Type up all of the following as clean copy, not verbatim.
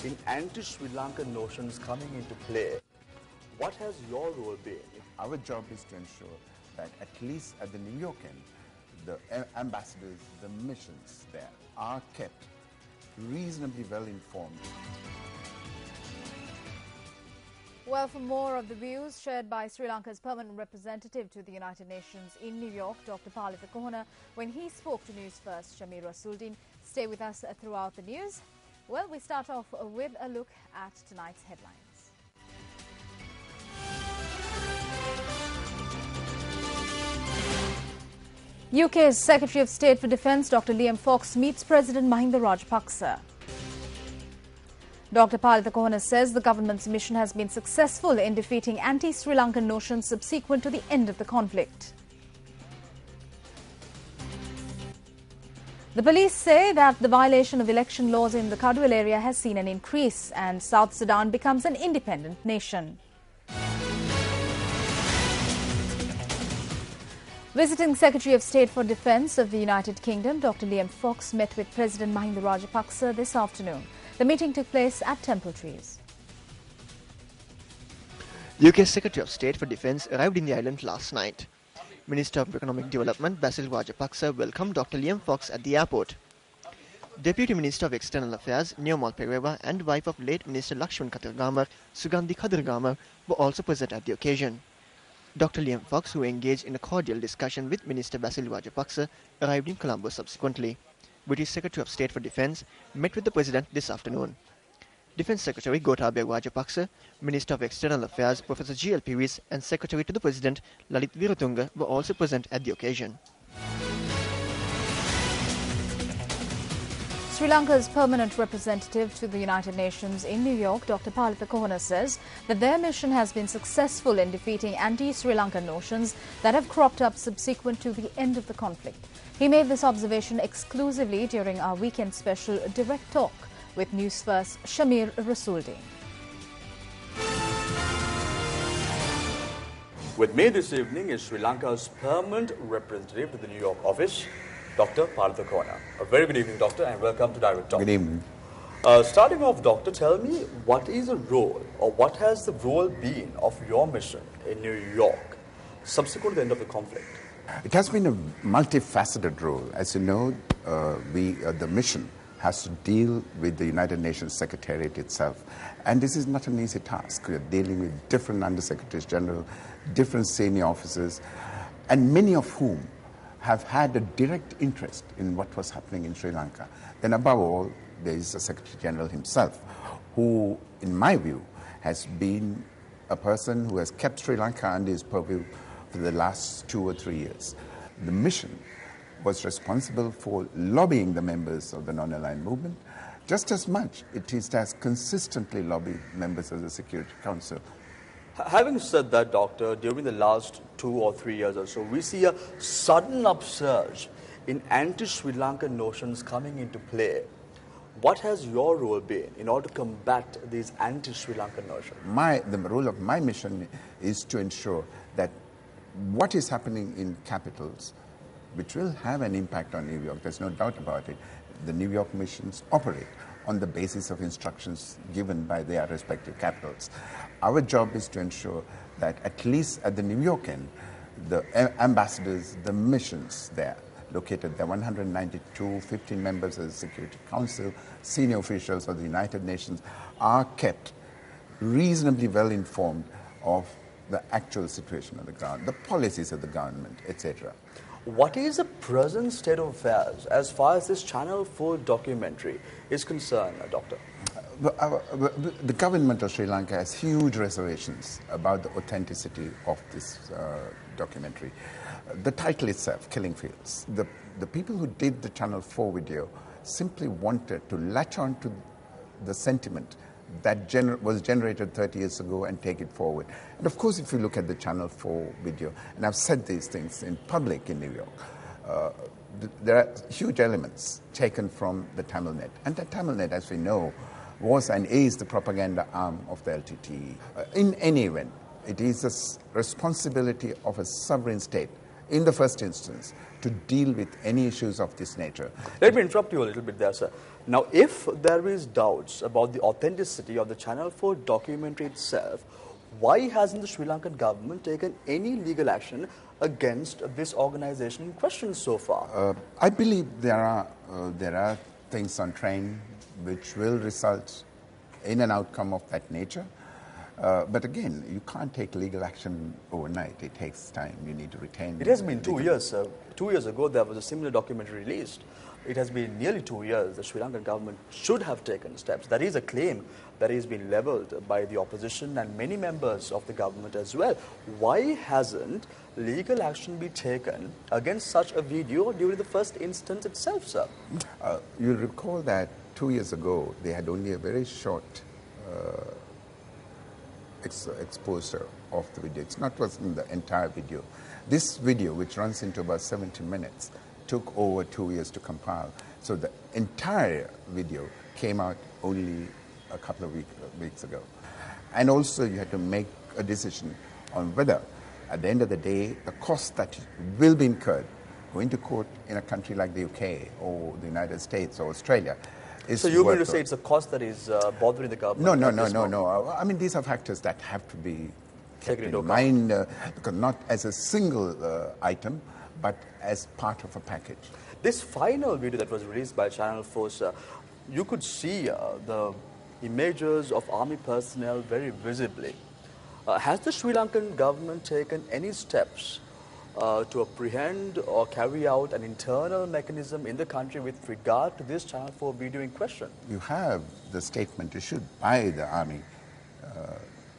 in anti-Sri Lankan notions coming into play. What has your role been? Our job is to ensure that at least at the New York end, the ambassadors, the missions there are kept reasonably well informed. Well, for more of the views shared by Sri Lanka's permanent representative to the United Nations in New York, Dr. Palitha Kohana, when he spoke to News First Shamir Rasuldin. Stay with us throughout the news. Well, we start off with a look at tonight's headlines. UK's Secretary of State for Defence, Dr. Liam Fox, meets President Mahinda Rajapaksa. Dr. Palitha Kohana says the government's mission has been successful in defeating anti-Sri Lankan notions subsequent to the end of the conflict. The police say that the violation of election laws in the Kadwil area has seen an increase and South Sudan becomes an independent nation. Visiting Secretary of State for Defence of the United Kingdom, Dr. Liam Fox met with President Mahinda Rajapaksa this afternoon. The meeting took place at Temple Trees. UK's Secretary of State for Defence arrived in the island last night. Minister of Economic Development Basil Rajapaksa welcomed Dr. Liam Fox at the airport. Deputy Minister of External Affairs Nyomal Pereira and wife of late Minister Lakshman Katirgamar, Sugandhi Kadirgamar, were also present at the occasion. Dr. Liam Fox, who engaged in a cordial discussion with Minister Basil Rajapaksa, arrived in Colombo subsequently. British Secretary of State for Defence met with the President this afternoon. Defence Secretary Gotabaya Rajapaksa, Minister of External Affairs Professor G.L. Piris and Secretary to the President Lalit Viratunga were also present at the occasion. Sri Lanka's permanent representative to the United Nations in New York, Dr. Palitha Kohana, says that their mission has been successful in defeating anti-Sri Lankan notions that have cropped up subsequent to the end of the conflict. He made this observation exclusively during our weekend special Direct Talk with News First Shamir Rasuldin. With me this evening is Sri Lanka's permanent representative to the New York office, Dr. Palitha Kohana. A very good evening, Doctor, and welcome to Direct Talk. Good evening. Starting off, Doctor, tell me what is the role or what has the role been of your mission in New York subsequent to the end of the conflict? It has been a multifaceted role. As you know, the mission has to deal with the United Nations Secretariat itself. And this is not an easy task. We are dealing with different Undersecretaries General, different senior officers, and many of whom have had a direct interest in what was happening in Sri Lanka. Then above all, there is the Secretary General himself, who, in my view, has been a person who has kept Sri Lanka under his purview for the last 2 or 3 years. The mission was responsible for lobbying the members of the non-aligned movement. Just as much, it has consistently lobbied members of the Security Council. Having said that, Doctor, during the last 2 or 3 years or so, we see a sudden upsurge in anti-Sri Lankan notions coming into play. What has your role been in order to combat these anti-Sri Lankan notions? The role of my mission is to ensure that what is happening in capitals, which will have an impact on New York, there's no doubt about it, the New York missions operate on the basis of instructions given by their respective capitals. Our job is to ensure that at least at the New York end, the ambassadors, the missions there, located there, 192, 15 members of the Security Council, senior officials of the United Nations, are kept reasonably well informed of the actual situation on the ground, the policies of the government, etc. What is the present state of affairs as far as this Channel 4 documentary is concerned, Doctor? The government of Sri Lanka has huge reservations about the authenticity of this documentary. The title itself, Killing Fields, the people who did the Channel 4 video simply wanted to latch on to the sentiment that was generated 30 years ago and take it forward. And of course, if you look at the Channel 4 video, and I've said these things in public in New York, there are huge elements taken from the Tamil Net. And the Tamil Net, as we know, was and is the propaganda arm of the LTTE. In any event, it is the responsibility of a sovereign state, in the first instance, to deal with any issues of this nature. Let me interrupt you a little bit there, sir. Now, if there is doubts about the authenticity of the Channel 4 documentary itself, why hasn't the Sri Lankan government taken any legal action against this organization in question so far? I believe there are things on train which will result in an outcome of that nature. But again, you can't take legal action overnight. It takes time. You need to retain... It has been 2 years, sir. 2 years ago, there was a similar documentary released. It has been nearly 2 years. The Sri Lankan government should have taken steps. That is a claim that has been leveled by the opposition and many members of the government as well. Why hasn't legal action been taken against such a video during the first instance itself, sir? You'll recall that 2 years ago, they had only a very short exposure of the video. It's not wasn't the entire video. This video, which runs into about 70 minutes, took over 2 years to compile. So the entire video came out only a couple of weeks ago. And also you had to make a decision on whether, at the end of the day, the cost that will be incurred going to court in a country like the UK or the United States or Australia is... So you mean to say it's a cost that is bothering the government? No. I mean, these are factors that have to be kept in mind, because not as a single item, but as part of a package. This final video that was released by Channel 4, sir, you could see the images of army personnel very visibly. Has the Sri Lankan government taken any steps to apprehend or carry out an internal mechanism in the country with regard to this Channel 4 video in question? You have the statement issued by the army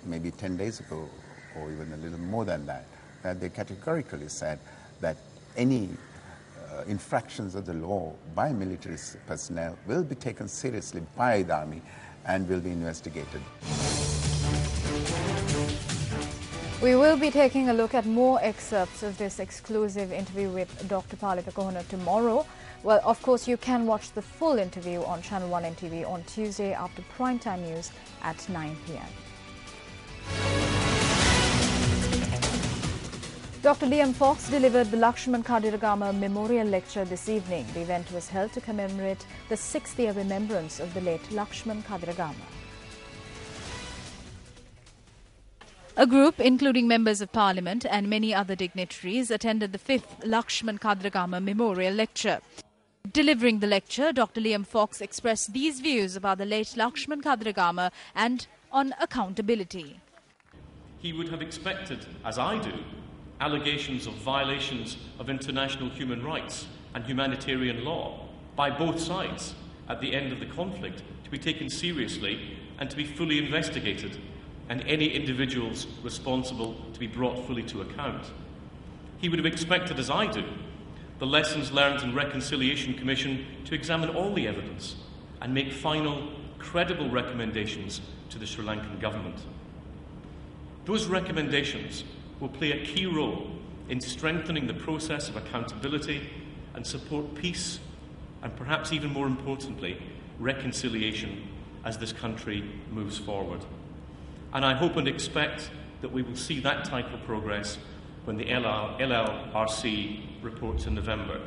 maybe 10 days ago, or even a little more than that, that they categorically said that any infractions of the law by military personnel will be taken seriously by the army and will be investigated. We will be taking a look at more excerpts of this exclusive interview with Dr. Palitha Kohana tomorrow. Well, of course, you can watch the full interview on Channel 1 NTV on Tuesday after primetime news at 9 p.m. Dr. Liam Fox delivered the Lakshman Kadiragama Memorial Lecture this evening. The event was held to commemorate the 6th year remembrance of the late Lakshman Kadiragama. A group, including members of Parliament and many other dignitaries, attended the 5th Lakshman Kadiragama Memorial Lecture. Delivering the lecture, Dr. Liam Fox expressed these views about the late Lakshman Kadiragama and on accountability. He would have expected, as I do, allegations of violations of international human rights and humanitarian law by both sides at the end of the conflict to be taken seriously and to be fully investigated, and any individuals responsible to be brought fully to account. He would have expected, as I do, the Lessons Learned and Reconciliation Commission to examine all the evidence and make final, credible recommendations to the Sri Lankan government. Those recommendations will play a key role in strengthening the process of accountability and support peace, and perhaps even more importantly, reconciliation as this country moves forward. And I hope and expect that we will see that type of progress when the LLRC reports in November.